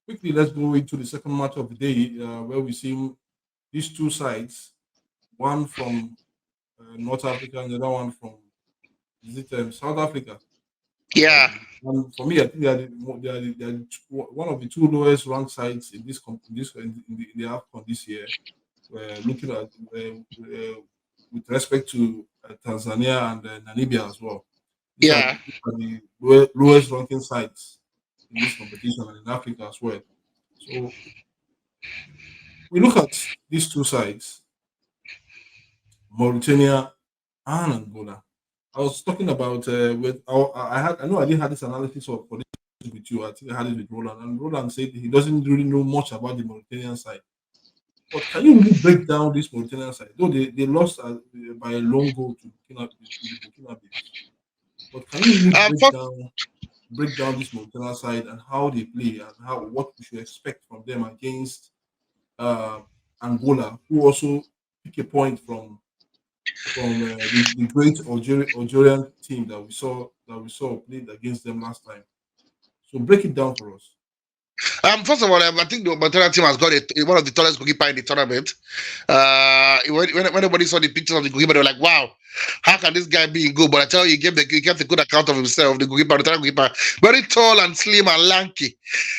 quickly, let's go into the second match of the day, where we see these two sides, one from North Africa and the other one from is it South Africa. Yeah. And for me, I think they are one of the two lowest ranked sides in in the AFCON this year. We're looking at with respect to Tanzania and Namibia as well. Yeah. These are the lowest ranking sides in this competition and in Africa as well. So we look at these two sides, Mauritania and Angola. I was talking about with I know I didn't have this analysis for this with you. I think I had it with Roland, and Roland said he doesn't really know much about the Mauritanian side. But can you really break down this Mauritanian side? Though they lost by a long goal to the Burkina Faso. But can you really First, break down this Mauritanian side and how they play and how what we should expect from them against uh, Angola, who also pick a point from the great Algerian team that we saw played against them last time. So break it down for us. first of all, I think the Montana team has got one of the tallest goalkeeper in the tournament. When everybody saw the pictures of the goalkeeper, they were like, "Wow, how can this guy be in goal?" But I tell you, he kept a good account of himself. The goalkeeper, the Montana goalkeeper, very tall and slim and lanky.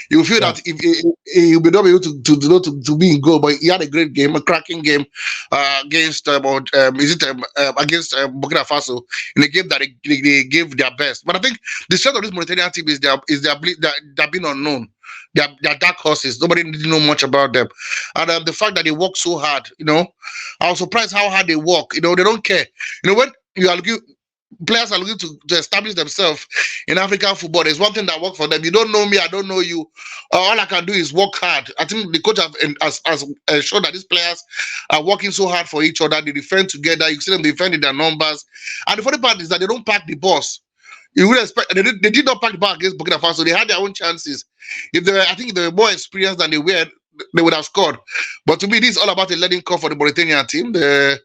You feel Yeah, that if he will not be able to be in goal, but he had a great game, a cracking game against against Burkina Faso in a game that they gave their best. But I think the strength of this Mauritanian team is they're being unknown. They're dark horses. Nobody didn't know much about them, and the fact that they work so hard, I was surprised how hard they work. They don't care. When you are looking, players are looking to establish themselves in African football. There's one thing that works for them. You don't know me, I don't know you. All I can do is work hard. I think the coach has shown that these players are working so hard for each other. They defend together. You see them defending their numbers. And the funny part is that they don't pack the boss. You would expect they did not pack the ball against Burkina Faso. They had their own chances. I think if they were more experienced than they would have scored. But to me, this is all about a learning curve for the Mauritanian team. They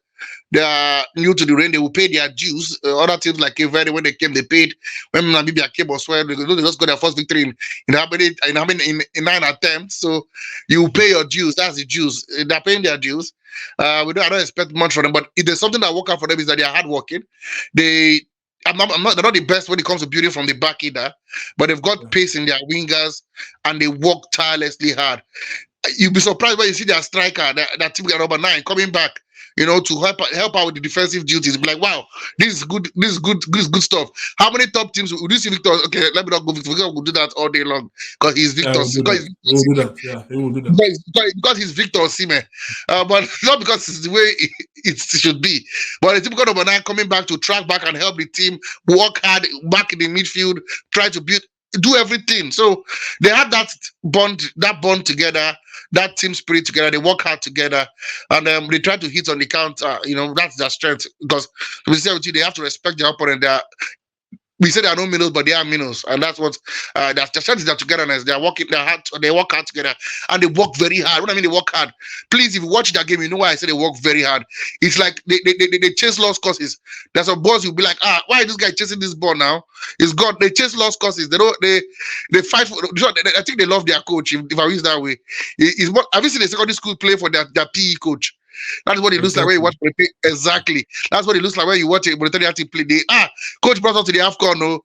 are new to the rain. They will pay their dues. Other teams like Cape Verde, when they came, they paid. When Namibia came as well, they just got their first victory in 9 attempts. So you pay your dues. That's the dues. They're paying their dues. I don't expect much from them. But if there's something that work out for them is that they are hardworking. They they're not the best when it comes to building from the back either, but they've got yeah, pace in their wingers and they work tirelessly hard. You'll be surprised when you see their striker, that team number 9 coming back, to help out with the defensive duties. Be like, wow, this is good, this is good stuff. How many top teams would you see Victor? Okay, let me not go. Victor will do that all day long because he's yeah. Victor. We'll do that. He will do that. Yeah, he will do that. Because he's Victor Osimhen, but not because it's the way it should be. But a typical number 9 coming back to track back and help the team work hard back in the midfield, try to do everything. So they have that bond together, that team spirit together. They work hard together, and they try to hit on the counter. That's their strength. Because to be fair with you, they have to respect their opponent. We say they are no minnows, but they are minnows, and that's what that's the strength is their togetherness. They are working, they work hard together, and they work very hard. When I mean they work hard, please, if you watch that game, you know why I say they work very hard. It's like they chase lost causes. There's some boys you'll be like, why is this guy chasing this ball now? It's God. They chase lost causes. They fight for. I think they love their coach. If I use that way, have you seen a secondary school play for their PE coach? That's what it looks like when you Exactly. watch. Exactly. That's what it looks like when you watch a Mauritania team play. Coach brought us to the AFCON. No,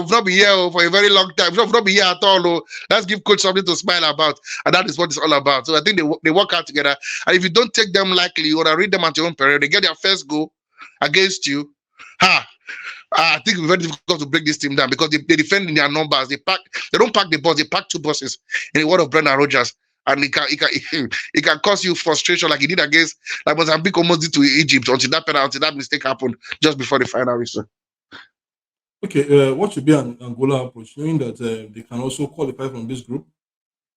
we've not been here for a very long time. We've not been here at all. No. Let's give coach something to smile about, and that is what it's all about. So I think they work out together. And if you don't take them lightly, you wanna read them at your own period. They get their first goal against you. Ha! I think it's very difficult to break this team down because they defend in their numbers. They don't pack the bus. They pack 2 buses. In the word of Brendan Rodgers, and it can cause you frustration like he did against like Mozambique almost did to Egypt until that penalty, that mistake happened just before the final whistle. Okay. What should be an Angola approach, knowing that they can also qualify from this group?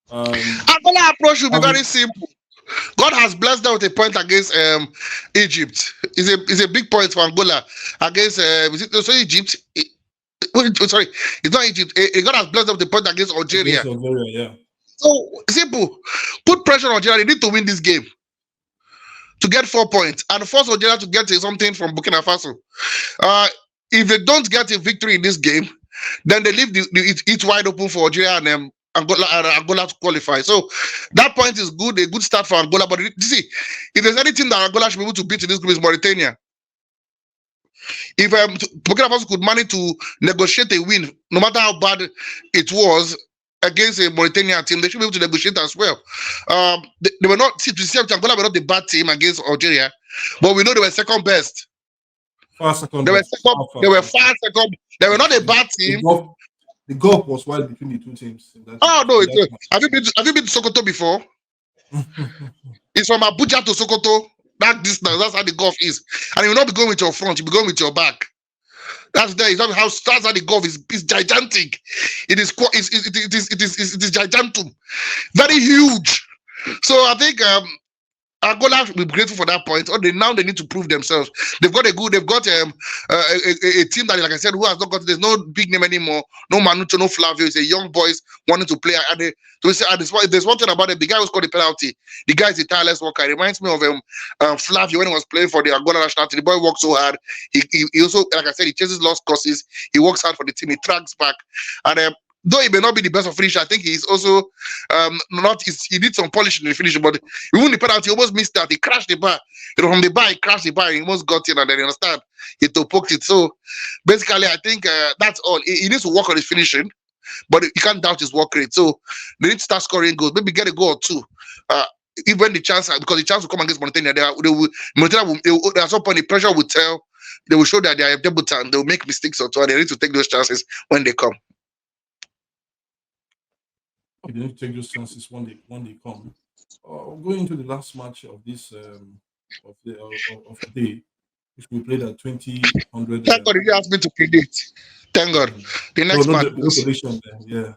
Um, Angola approach should be very having simple. God has blessed them with a point against Egypt. It's a big point for Angola against Egypt. Sorry, it's not Egypt. God has blessed them with a point against against Algeria. Algeria, yeah. So simple. Put pressure on Algeria. They need to win this game to get 4 points and force Algeria to get something from Burkina Faso. Uh, if they don't get a victory in this game, then they leave it's wide open for Algeria and Angola to qualify. So that point is good, a good start for Angola. But you see, if there's any team that Angola should be able to beat in this group is Mauritania. If Burkina Faso could manage to negotiate a win, no matter how bad it was against a Mauritanian team, they should be able to negotiate as well. They were not, see, to see Angola were not the bad team against Algeria, but we know they were second best. Far second They were best. second. They were far second. They were not a bad team. The gulf was wide between the two teams. Oh no! Have you been to Sokoto before? It's from Abuja to Sokoto. That distance. That's how the gulf is, and you will not be going with your front. You'll be going with your back. That's there. That's how the gulf is. It's gigantic. It is gigantum. Very huge. So I think Angola will be grateful for that point. Or now they need to prove themselves. They've got a team that, like I said, who has not got. There's no big name anymore. No Manucho, no Flavio. It's a young boys wanting to play. And there's one thing about it. The guy who scored the penalty. The guy is a tireless worker. It reminds me of Flavio when he was playing for the Angola national team. The boy works so hard. He also, like I said, he chases lost causes. He works hard for the team. He tracks back. And though he may not be the best of finisher, I think he's also he did some polishing in the finish, but even the penalty, he almost missed that. He crashed the bar. From the bar, he crashed the bar. He almost got in, and then you understand, he poked it. So basically, I think that's all. He needs to work on his finishing, but you can't doubt his work rate. So they need to start scoring goals. Maybe get a goal or two. Even the chance, because the chance will come against Mauritania, at some point the pressure will tell. They will show that they are debutant. They will make mistakes or two, and they need to take those chances when they come. They need to take those chances when they come. Going into the last match of this of the day, which we played at 2000. Thank God you asked me to predict. Thank God. The next match. No prediction there. Yeah.